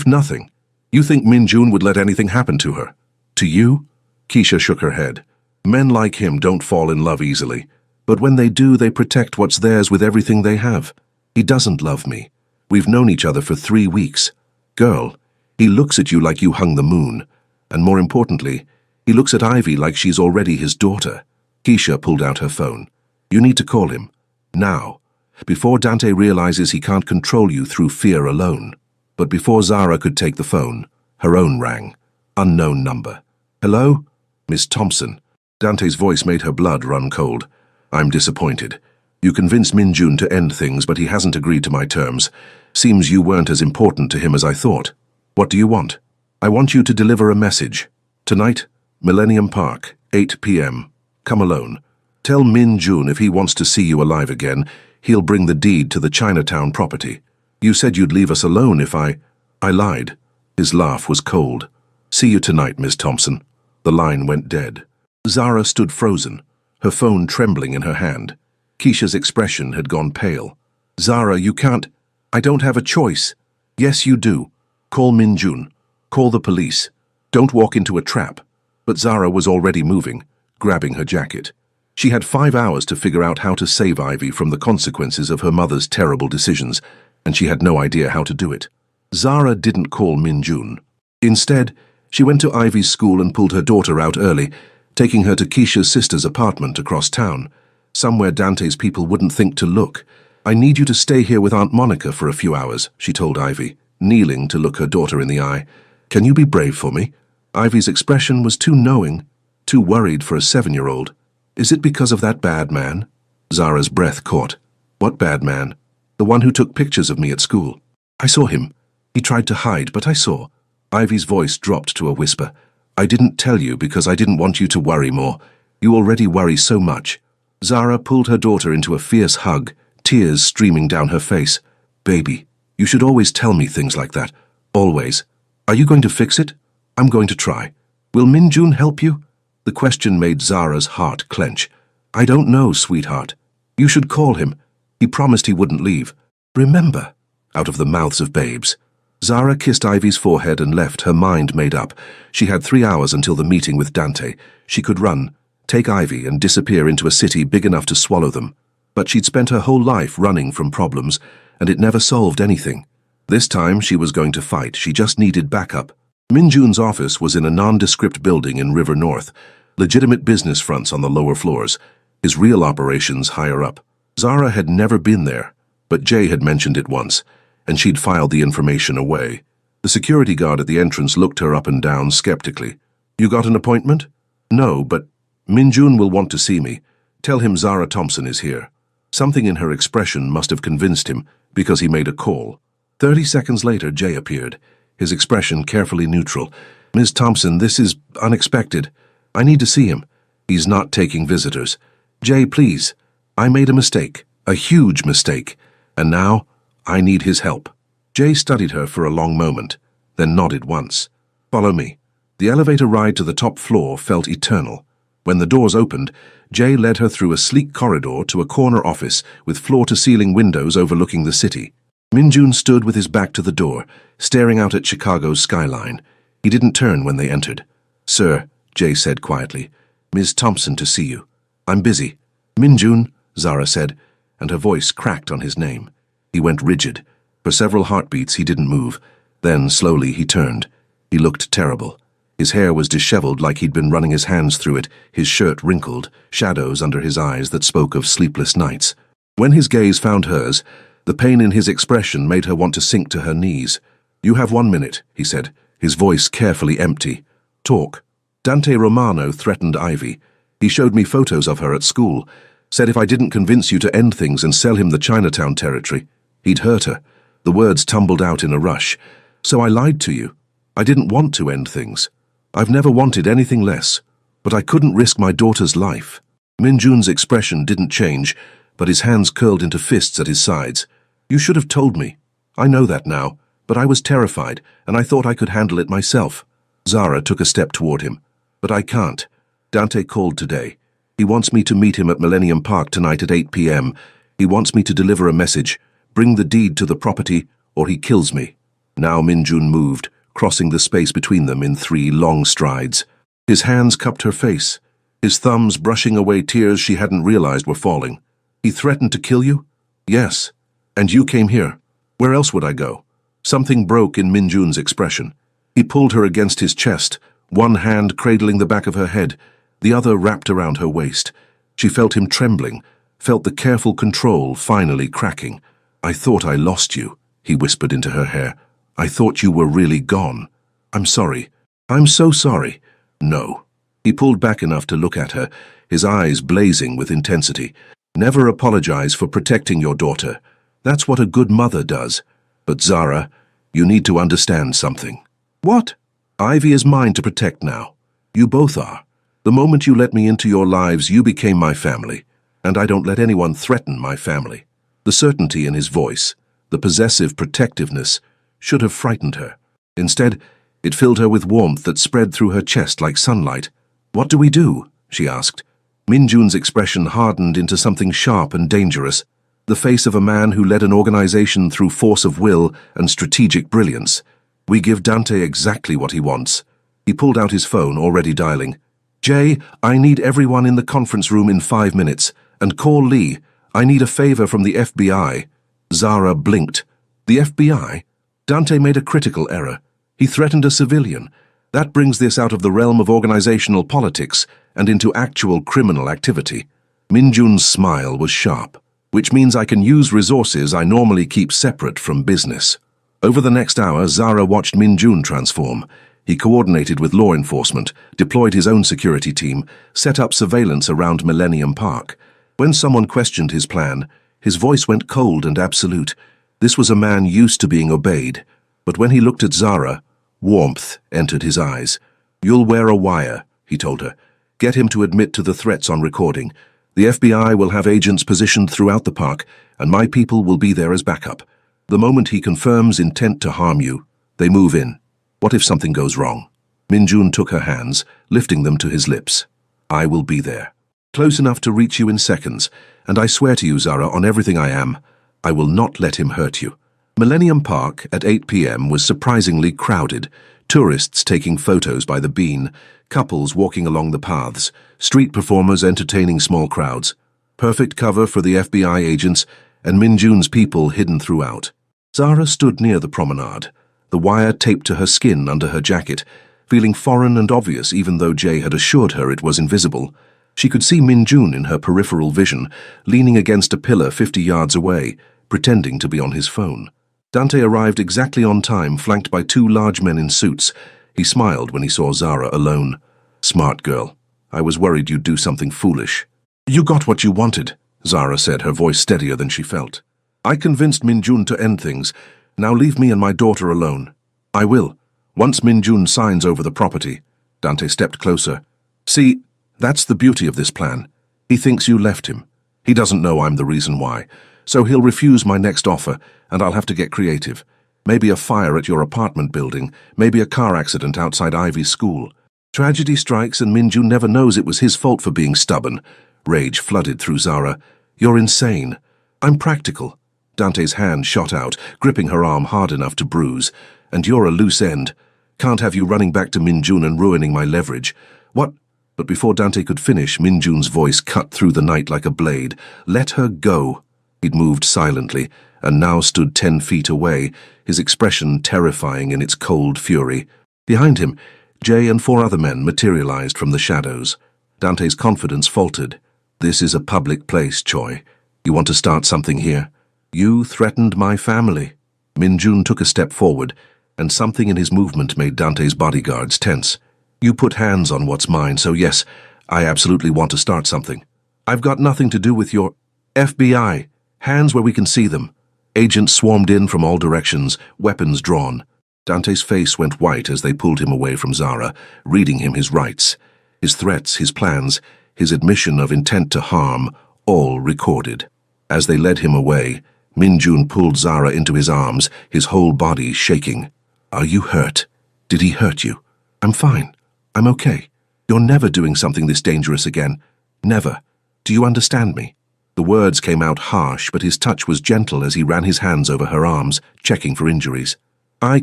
nothing? You think Minjun would let anything happen to her? To you?" Keisha shook her head. "Men like him don't fall in love easily. But when they do, they protect what's theirs with everything they have. He doesn't love me. We've known each other for 3 weeks. Girl, he looks at you like you hung the moon. And more importantly, he looks at Ivy like she's already his daughter." Keisha pulled out her phone. "You need to call him. Now. Before Dante realizes he can't control you through fear alone." But before Zara could take the phone, her own rang. Unknown number. "Hello? Miss Thompson." Dante's voice made her blood run cold. "I'm disappointed. You convinced Minjun to end things, but he hasn't agreed to my terms. Seems you weren't as important to him as I thought. What do you want?" "I want you to deliver a message. Tonight, Millennium Park, 8 p.m. Come alone. Tell Minjun if he wants to see you alive again, he'll bring the deed to the Chinatown property. You said you'd leave us alone if I lied." His laugh was cold. "See you tonight, Miss Thompson." The line went dead. Zara stood frozen, her phone trembling in her hand. Keisha's expression had gone pale. "Zara, you can't. I don't have a choice." "Yes, you do. Call Minjun. Call the police. Don't walk into a trap." But Zara was already moving, grabbing her jacket. She had 5 hours to figure out how to save Ivy from the consequences of her mother's terrible decisions, and she had no idea how to do it. Zara didn't call Minjun. Instead, she went to Ivy's school and pulled her daughter out early, taking her to Keisha's sister's apartment across town, somewhere Dante's people wouldn't think to look. "I need you to stay here with Aunt Monica for a few hours," she told Ivy, kneeling to look her daughter in the eye. "Can you be brave for me?" Ivy's expression was too knowing, too worried for a 7-year-old. "Is it because of that bad man?" Zara's breath caught. "What bad man?" "The one who took pictures of me at school. I saw him. He tried to hide, but I saw." Ivy's voice dropped to a whisper. "I didn't tell you because I didn't want you to worry more. You already worry so much." Zara pulled her daughter into a fierce hug, tears streaming down her face. "Baby, you should always tell me things like that. Always. Are you going to fix it? I'm going to try. Will Minjun help you?" The question made Zara's heart clench. "I don't know, sweetheart. You should call him. He promised he wouldn't leave. Remember." Out of the mouths of babes. Zara kissed Ivy's forehead and left, her mind made up. She had 3 hours until the meeting with Dante. She could run, take Ivy and disappear into a city big enough to swallow them. But she'd spent her whole life running from problems, and it never solved anything. This time she was going to fight. She just needed backup. Minjun's office was in a nondescript building in River North, legitimate business fronts on the lower floors, his real operations higher up. Zara had never been there, but Jay had mentioned it once, and she'd filed the information away. The security guard at the entrance looked her up and down skeptically. "You got an appointment?" "No, but Minjun will want to see me. Tell him Zara Thompson is here." Something in her expression must have convinced him, because he made a call. 30 seconds later, Jay appeared, his expression carefully neutral. "Ms. Thompson, this is unexpected. I need to see him. He's not taking visitors. Jay, please. I made a mistake, a huge mistake, and now I need his help." Jay studied her for a long moment, then nodded once. "Follow me." The elevator ride to the top floor felt eternal. When the doors opened, Jay led her through a sleek corridor to a corner office with floor-to-ceiling windows overlooking the city. Minjun stood with his back to the door, staring out at Chicago's skyline. He didn't turn when they entered. "Sir," Jay said quietly, "Ms. Thompson to see you." "I'm busy." "Minjun," Zara said, and her voice cracked on his name. He went rigid. For several heartbeats he didn't move. Then, slowly, he turned. He looked terrible. His hair was disheveled like he'd been running his hands through it, his shirt wrinkled, shadows under his eyes that spoke of sleepless nights. When his gaze found hers, the pain in his expression made her want to sink to her knees. "You have 1 minute," he said, his voice carefully empty. "Talk." "Dante Romano threatened Ivy. He showed me photos of her at school, said if I didn't convince you to end things and sell him the Chinatown territory, he'd hurt her." The words tumbled out in a rush. "So I lied to you. I didn't want to end things. I've never wanted anything less, but I couldn't risk my daughter's life." Minjun's expression didn't change, but his hands curled into fists at his sides. "You should have told me. I know that now, but I was terrified, and I thought I could handle it myself. Zara took a step toward him. But I can't. Dante called today. He wants me to meet him at Millennium Park tonight at 8 p.m. He wants me to deliver a message, bring the deed to the property, or he kills me. Now Minjun moved, crossing the space between them in 3 long strides. His hands cupped her face, his thumbs brushing away tears she hadn't realized were falling. He threatened to kill you? Yes. And you came here. Where else would I go? Something broke in Minjun's expression. He pulled her against his chest, one hand cradling the back of her head, the other wrapped around her waist. She felt him trembling, felt the careful control finally cracking. I thought I lost you, he whispered into her hair. I thought you were really gone. I'm sorry. I'm so sorry. No. He pulled back enough to look at her, his eyes blazing with intensity. Never apologize for protecting your daughter. That's what a good mother does. But Zara, you need to understand something. What? Ivy is mine to protect now. You both are. The moment you let me into your lives, you became my family. And I don't let anyone threaten my family. The certainty in his voice, the possessive protectiveness, should have frightened her. Instead, it filled her with warmth that spread through her chest like sunlight. What do we do? She asked. Minjun's expression hardened into something sharp and dangerous, the face of a man who led an organization through force of will and strategic brilliance. We give Dante exactly what he wants. He pulled out his phone, already dialing. Jay, I need everyone in the conference room in 5 minutes. And call Lee. I need a favor from the FBI. Zara blinked. The FBI? Dante made a critical error. He threatened a civilian. That brings this out of the realm of organizational politics and into actual criminal activity. Minjun's smile was sharp, which means I can use resources I normally keep separate from business. Over the next hour, Zara watched Minjun transform. He coordinated with law enforcement, deployed his own security team, set up surveillance around Millennium Park. When someone questioned his plan, his voice went cold and absolute. This was a man used to being obeyed. But when he looked at Zara, warmth entered his eyes. You'll wear a wire, he told her. Get him to admit to the threats on recording. The FBI will have agents positioned throughout the park, and my people will be there as backup. The moment he confirms intent to harm you, they move in. What if something goes wrong? Minjun took her hands, lifting them to his lips. I will be there. Close enough to reach you in seconds, and I swear to you, Zara, on everything I am, I will not let him hurt you. Millennium Park at 8 p.m. was surprisingly crowded, tourists taking photos by the bean, couples walking along the paths, street performers entertaining small crowds. Perfect cover for the FBI agents and Minjun's people hidden throughout. Zara stood near the promenade, the wire taped to her skin under her jacket, feeling foreign and obvious even though Jay had assured her it was invisible. She could see Minjun in her peripheral vision, leaning against a pillar 50 yards away, pretending to be on his phone. Dante arrived exactly on time, flanked by 2 large men in suits. He smiled when he saw Zara alone. Smart girl. I was worried you'd do something foolish. You got what you wanted, Zara said, her voice steadier than she felt. I convinced Minjun to end things. Now leave me and my daughter alone. I will. Once Minjun signs over the property. Dante stepped closer. See, that's the beauty of this plan. He thinks you left him. He doesn't know I'm the reason why. So he'll refuse my next offer, and I'll have to get creative. Maybe a fire at your apartment building, maybe a car accident outside Ivy's school. Tragedy strikes and Minjun never knows it was his fault for being stubborn. Rage flooded through Zara. You're insane. I'm practical. Dante's hand shot out, gripping her arm hard enough to bruise. And you're a loose end. Can't have you running back to Minjun and ruining my leverage. What? But before Dante could finish, Minjun's voice cut through the night like a blade. Let her go. He'd moved silently, and now stood 10 feet away, his expression terrifying in its cold fury. Behind him, Jay and 4 other men materialized from the shadows. Dante's confidence faltered. This is a public place, Choi. You want to start something here? You threatened my family. Minjun took a step forward, and something in his movement made Dante's bodyguards tense. You put hands on what's mine, so yes, I absolutely want to start something. I've got nothing to do with your FBI. Hands where we can see them. Agents swarmed in from all directions, weapons drawn. Dante's face went white as they pulled him away from Zara, reading him his rights. His threats, his plans, his admission of intent to harm, all recorded. As they led him away, Min-jun pulled Zara into his arms, his whole body shaking. "Are you hurt? Did he hurt you?" "I'm fine. I'm okay. You're never doing something this dangerous again. Never. Do you understand me?" The words came out harsh, but his touch was gentle as he ran his hands over her arms, checking for injuries. I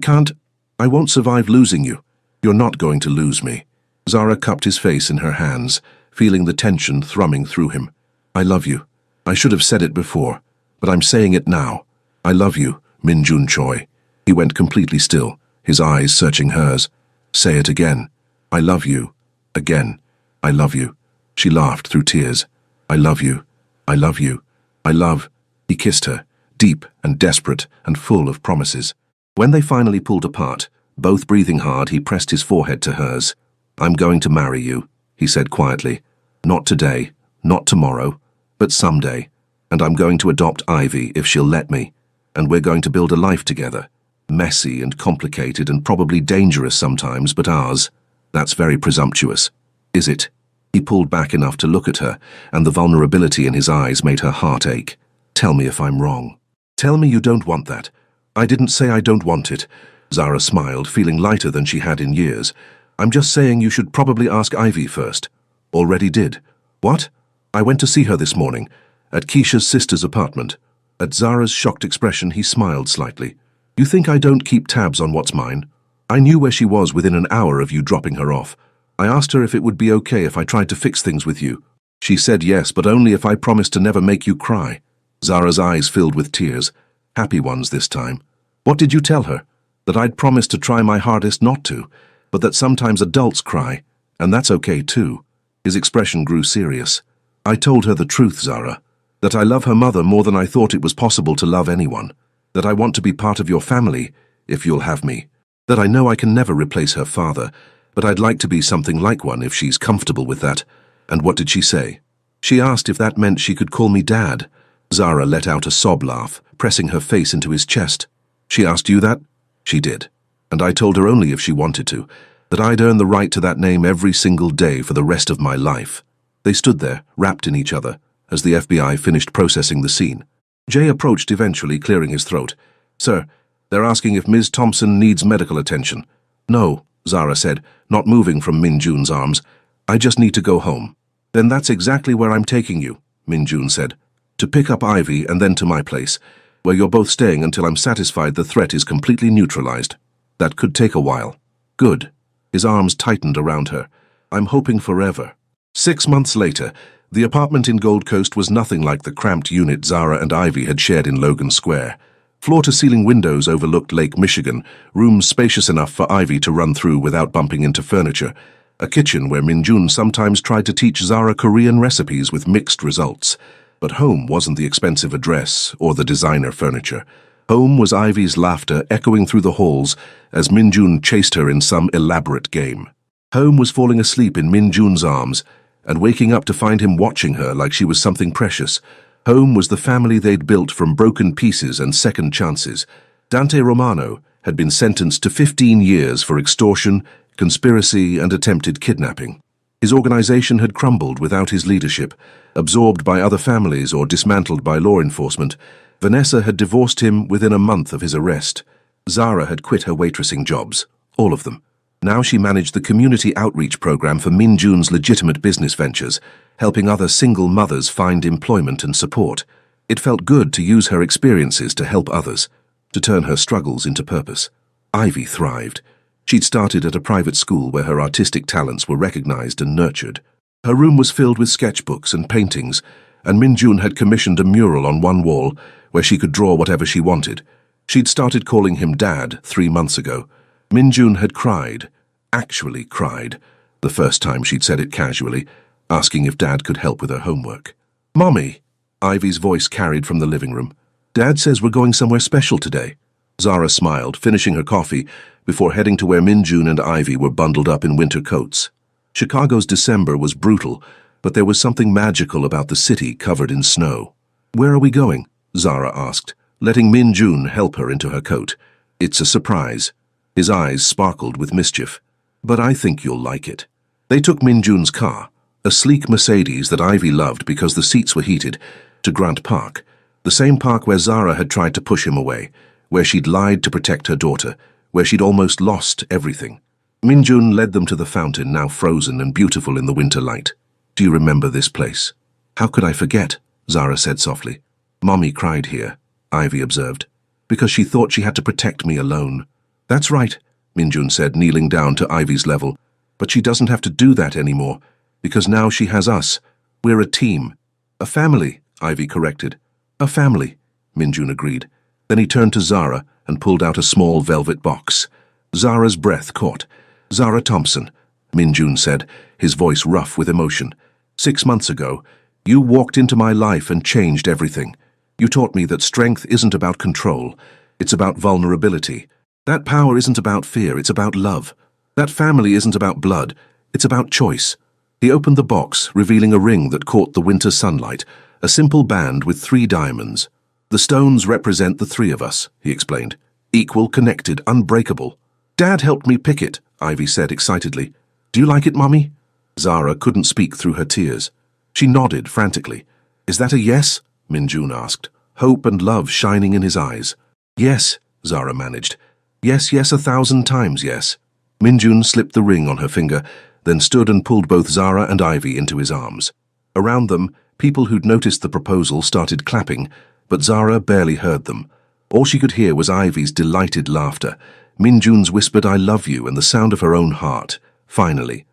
won't survive losing you. You're not going to lose me." Zara cupped his face in her hands, feeling the tension thrumming through him. "I love you. I should have said it before, but I'm saying it now. I love you, Min-jun Choi." He went completely still, his eyes searching hers. "Say it again. I love you. Again. I love you." She laughed through tears. "I love you. I love you. I love." He kissed her, deep and desperate and full of promises. When they finally pulled apart, both breathing hard, he pressed his forehead to hers. "I'm going to marry you," he said quietly. "Not today, not tomorrow, but someday. And I'm going to adopt Ivy if she'll let me. And we're going to build a life together. Messy and complicated and probably dangerous sometimes, but ours. That's very presumptuous. Is it?" He pulled back enough to look at her, and the vulnerability in his eyes made her heart ache. "Tell me if I'm wrong. Tell me you don't want that." "I didn't say I don't want it." Zara smiled, feeling lighter than she had in years. "I'm just saying you should probably ask Ivy first." "Already did." "What?" "I went to see her this morning, at Keisha's sister's apartment." At Zara's shocked expression, he smiled slightly. "You think I don't keep tabs on what's mine? I knew where she was within an hour of you dropping her off. I asked her if it would be okay if I tried to fix things with you. She said yes, but only if I promised to never make you cry." Zara's eyes filled with tears, happy ones this time. "What did you tell her?" "That I'd promised to try my hardest not to, but that sometimes adults cry, and that's okay too." His expression grew serious. "I told her the truth, Zara. That I love her mother more than I thought it was possible to love anyone. That I want to be part of your family, if you'll have me. That I know I can never replace her father, but I'd like to be something like one if she's comfortable with that." "And what did she say?" "She asked if that meant she could call me Dad." Zara let out a sob laugh, pressing her face into his chest. "She asked you that?" "She did. And I told her only if she wanted to, that I'd earn the right to that name every single day for the rest of my life." They stood there, wrapped in each other, as the FBI finished processing the scene. Jay approached eventually, clearing his throat. "Sir, they're asking if Ms. Thompson needs medical attention." "No," Zara said, not moving from Min-jun's arms. "I just need to go home." "Then that's exactly where I'm taking you," Min-jun said. "To pick up Ivy and then to my place, where you're both staying until I'm satisfied the threat is completely neutralized. That could take a while." "Good." His arms tightened around her. "I'm hoping forever." 6 months later, the apartment in Gold Coast was nothing like the cramped unit Zara and Ivy had shared in Logan Square. Floor-to-ceiling windows overlooked Lake Michigan, rooms spacious enough for Ivy to run through without bumping into furniture, a kitchen where Min-jun sometimes tried to teach Zara Korean recipes with mixed results. But home wasn't the expensive address or the designer furniture. Home was Ivy's laughter echoing through the halls as Min-jun chased her in some elaborate game. Home was falling asleep in Min-jun's arms and waking up to find him watching her like she was something precious. Home was the family they'd built from broken pieces and second chances. Dante Romano had been sentenced to 15 years for extortion, conspiracy, and attempted kidnapping. His organization had crumbled without his leadership, absorbed by other families or dismantled by law enforcement. Vanessa had divorced him within a month of his arrest. Zara had quit her waitressing jobs, all of them. Now she managed the community outreach program for Min-jun's legitimate business ventures, helping other single mothers find employment and support. It felt good to use her experiences to help others, to turn her struggles into purpose. Ivy thrived. She'd started at a private school where her artistic talents were recognized and nurtured. Her room was filled with sketchbooks and paintings, and Min-jun had commissioned a mural on one wall where she could draw whatever she wanted. She'd started calling him Dad 3 months ago. Min-jun had cried, actually cried, the first time she'd said it casually, asking if Dad could help with her homework. "Mommy," Ivy's voice carried from the living room. "Dad says we're going somewhere special today." Zara smiled, finishing her coffee, before heading to where Min-jun and Ivy were bundled up in winter coats. Chicago's December was brutal, but there was something magical about the city covered in snow. "Where are we going?" Zara asked, letting Min-jun help her into her coat. "It's a surprise." His eyes sparkled with mischief. "But I think you'll like it." They took Min-jun's car, a sleek Mercedes that Ivy loved because the seats were heated, to Grant Park. The same park where Zara had tried to push him away, where she'd lied to protect her daughter, where she'd almost lost everything. Minjun led them to the fountain, now frozen and beautiful in the winter light. "Do you remember this place?" "How could I forget?" Zara said softly. "Mommy cried here," Ivy observed, "because she thought she had to protect me alone." "That's right," Minjun said, kneeling down to Ivy's level. "But she doesn't have to do that anymore, because now she has us. We're a team." "A family," Ivy corrected. "A family," Minjun agreed. Then he turned to Zara and pulled out a small velvet box. Zara's breath caught. "Zara Thompson," Minjun said, his voice rough with emotion. "6 months ago, you walked into my life and changed everything. You taught me that strength isn't about control. It's about vulnerability. That power isn't about fear, it's about love. That family isn't about blood, it's about choice." He opened the box, revealing a ring that caught the winter sunlight, a simple band with 3 diamonds. "The stones represent the 3 of us," he explained. "Equal, connected, unbreakable." "Dad helped me pick it," Ivy said excitedly. "Do you like it, Mummy?" Zara couldn't speak through her tears. She nodded frantically. "Is that a yes?" Minjun asked, hope and love shining in his eyes. "Yes," Zara managed. "Yes, yes, 1,000 times yes." Minjun slipped the ring on her finger, then stood and pulled both Zara and Ivy into his arms. Around them, people who'd noticed the proposal started clapping, but Zara barely heard them. All she could hear was Ivy's delighted laughter, Minjun's whispered "I love you" and the sound of her own heart. Finally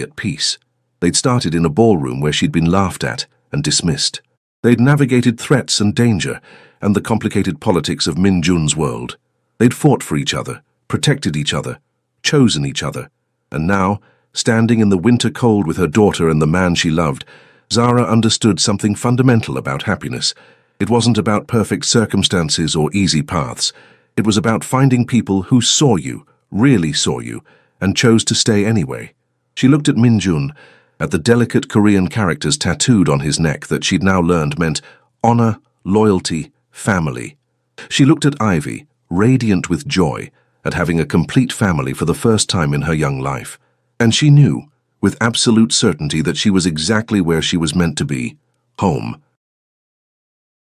at peace. They'd started in a ballroom where she'd been laughed at and dismissed. They'd navigated threats and danger and the complicated politics of Minjun's world. They'd fought for each other, protected each other, chosen each other. And now, standing in the winter cold with her daughter and the man she loved, Zara understood something fundamental about happiness. It wasn't about perfect circumstances or easy paths. It was about finding people who saw you, really saw you, and chose to stay anyway. She looked at Minjun, at the delicate Korean characters tattooed on his neck that she'd now learned meant honor, loyalty, family. She looked at Ivy, radiant with joy, at having a complete family for the first time in her young life. And she knew, with absolute certainty, that she was exactly where she was meant to be, home.